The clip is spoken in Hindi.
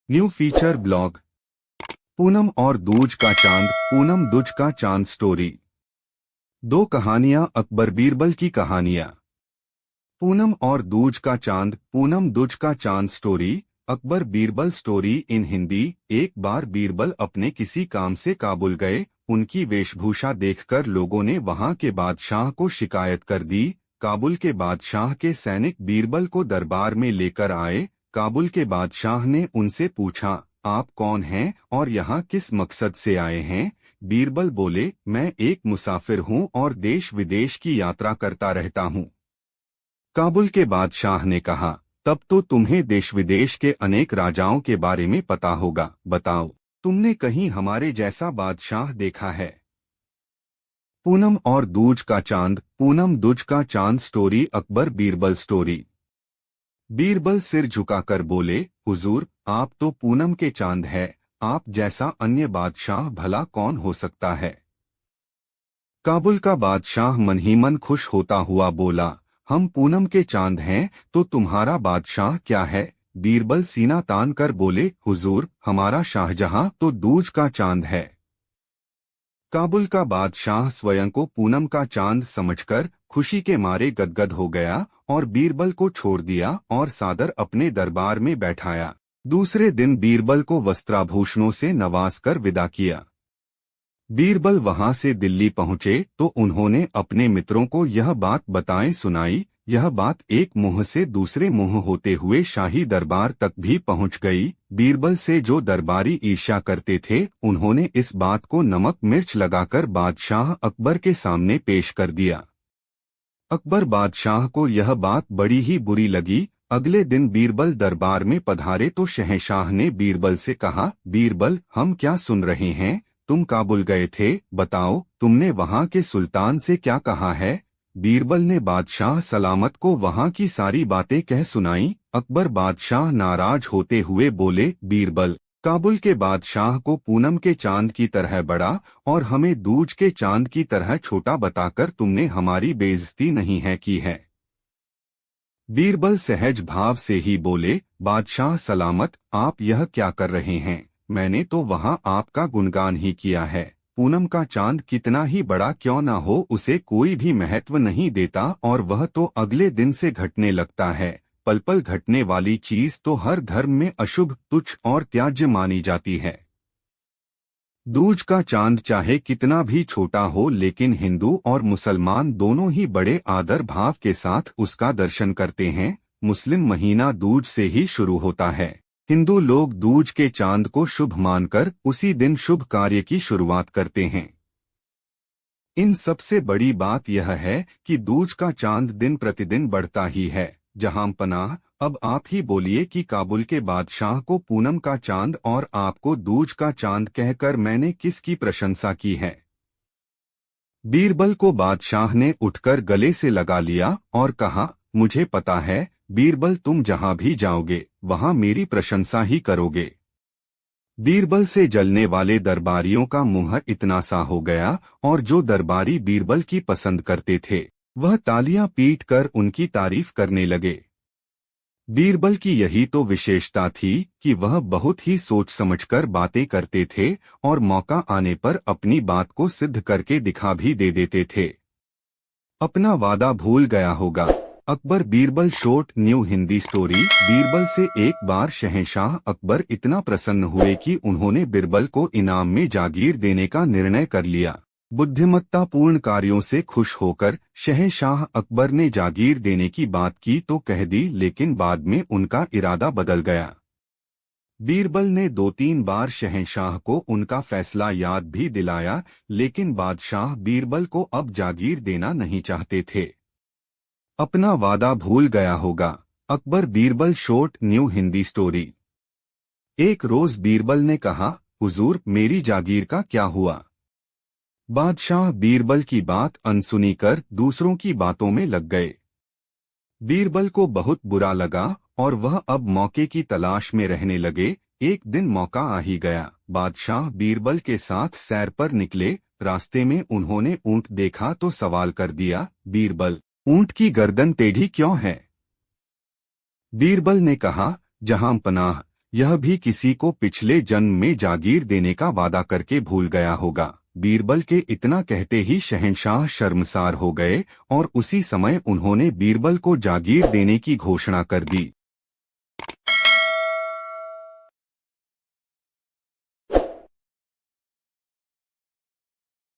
New feature blog. पूनम और दूज का चांद, पूनम दूज का चांद स्टोरी। दो कहानियां, अकबर बीरबल की कहानियां। पूनम और दूज का चांद, पूनम दूज का चांद story. Akbar Birbal story in Hindi. एक बार बीरबल अपने किसी काम से काबुल गए। उनकी वेशभूषा देखकर लोगों ने वहां के बादशाह को शिकायत कर दी। काबुल के बादशाह के सैनिक बीरबल को दरबार में लेकर आए। काबुल के बादशाह ने उनसे पूछा, आप कौन हैं और यहाँ किस मकसद से आए हैं? बीरबल बोले, मैं एक मुसाफिर हूँ और देश विदेश की यात्रा करता रहता हूँ। काबुल के बादशाह ने कहा, तब तो तुम्हें देश विदेश के अनेक राजाओं के बारे में पता होगा। बताओ, तुमने कहीं हमारे जैसा बादशाह देखा है? पूनम और दूज का चांद, पूनम दूज का चांद स्टोरी। अकबर बीरबल स्टोरी। बीरबल सिर झुकाकर बोले, हुजूर, आप तो पूनम के चांद है। आप जैसा अन्य बादशाह भला कौन हो सकता है? काबुल का बादशाह मन ही मन खुश होता हुआ बोला, हम पूनम के चांद हैं तो तुम्हारा बादशाह क्या है? बीरबल सीना तान कर बोले, हुजूर, हमारा शाहजहां तो दूज का चांद है। काबुल का बादशाह स्वयं को पूनम का चांद समझकर खुशी के मारे गदगद हो गया और बीरबल को छोड़ दिया और सादर अपने दरबार में बैठाया। दूसरे दिन बीरबल को वस्त्राभूषणों से नवाज कर विदा किया। बीरबल वहां से दिल्ली पहुंचे तो उन्होंने अपने मित्रों को यह बात बताएं सुनाई। यह बात एक मुंह से दूसरे मुंह होते हुए शाही दरबार तक भी पहुंच गई। बीरबल से जो दरबारी ईर्ष्या करते थे, उन्होंने इस बात को नमक मिर्च लगाकर बादशाह अकबर के सामने पेश कर दिया। अकबर बादशाह को यह बात बड़ी ही बुरी लगी। अगले दिन बीरबल दरबार में पधारे तो शहंशाह ने बीरबल से कहा, बीरबल, हम क्या सुन रहे हैं? तुम काबुल गए थे, बताओ, तुमने वहां के सुल्तान से क्या कहा है? बीरबल ने बादशाह सलामत को वहां की सारी बातें कह सुनाई। अकबर बादशाह नाराज होते हुए बोले, बीरबल, काबुल के बादशाह को पूनम के चांद की तरह बड़ा और हमें दूज के चांद की तरह छोटा बताकर तुमने हमारी बेइज्जती नहीं है की है? बीरबल सहज भाव से ही बोले, बादशाह सलामत, आप यह क्या कर रहे हैं? मैंने तो वहां आपका गुणगान ही किया है। पूनम का चांद कितना ही बड़ा क्यों न हो, उसे कोई भी महत्व नहीं देता और वह तो अगले दिन से घटने लगता है। पल पल घटने वाली चीज तो हर धर्म में अशुभ, तुच्छ और त्याज्य मानी जाती है। दूज का चांद चाहे कितना भी छोटा हो, लेकिन हिंदू और मुसलमान दोनों ही बड़े आदर भाव के साथ उसका दर्शन करते हैं। मुस्लिम महीना दूज से ही शुरू होता है। हिंदू लोग दूज के चांद को शुभ मानकर उसी दिन शुभ कार्य की शुरुआत करते हैं। इन सबसे बड़ी बात यह है कि दूज का चांद दिन प्रतिदिन बढ़ता ही है। जहां पनाह, अब आप ही बोलिए कि काबुल के बादशाह को पूनम का चांद और आपको दूज का चांद कहकर मैंने किसकी प्रशंसा की है? बीरबल को बादशाह ने उठकर गले से लगा लिया और कहा, मुझे पता है बीरबल, तुम जहां भी जाओगे वहां मेरी प्रशंसा ही करोगे। बीरबल से जलने वाले दरबारियों का मुंह इतना सा हो गया और जो दरबारी बीरबल की पसंद करते थे, वह तालियां पीट कर उनकी तारीफ करने लगे। बीरबल की यही तो विशेषता थी कि वह बहुत ही सोच समझकर बातें करते थे और मौका आने पर अपनी बात को सिद्ध करके दिखा भी दे देते थे। अपना वादा भूल गया होगा। Akbar Birbal short new Hindi story. Birbal से एक बार शहंशाह अकबर इतना प्रसन्न हुए कि उन्होंने बीरबल को इनाम में जागीर देने का निर्णय कर लिया। बुद्धिमत्तापूर्ण कार्यों से खुश होकर शहंशाह अकबर ने जागीर देने की बात की तो कह दी, लेकिन बाद में उनका इरादा बदल गया। बीरबल ने 2-3 बार शहंशाह को उनका फैसला याद भी दिलाया, लेकिन बादशाह बीरबल को अब जागीर देना नहीं चाहते थे। अपना वादा भूल गया होगा। Akbar Birbal short new Hindi story. एक रोज बीरबल ने कहा, हुजूर, मेरी जागीर का क्या हुआ? बादशाह बीरबल की बात अनसुनी कर दूसरों की बातों में लग गए। बीरबल को बहुत बुरा लगा और वह अब मौके की तलाश में रहने लगे। एक दिन मौका आ ही गया। बादशाह बीरबल के साथ सैर पर निकले। रास्ते में उन्होंने ऊंट देखा तो सवाल कर दिया, बीरबल, ऊंट की गर्दन टेढ़ी क्यों है? बीरबल ने कहा, जहां पनाह, यह भी किसी को पिछले जन्म में जागीर देने का वादा करके भूल गया होगा। बीरबल के इतना कहते ही शहंशाह शर्मसार हो गए और उसी समय उन्होंने बीरबल को जागीर देने की घोषणा कर दी।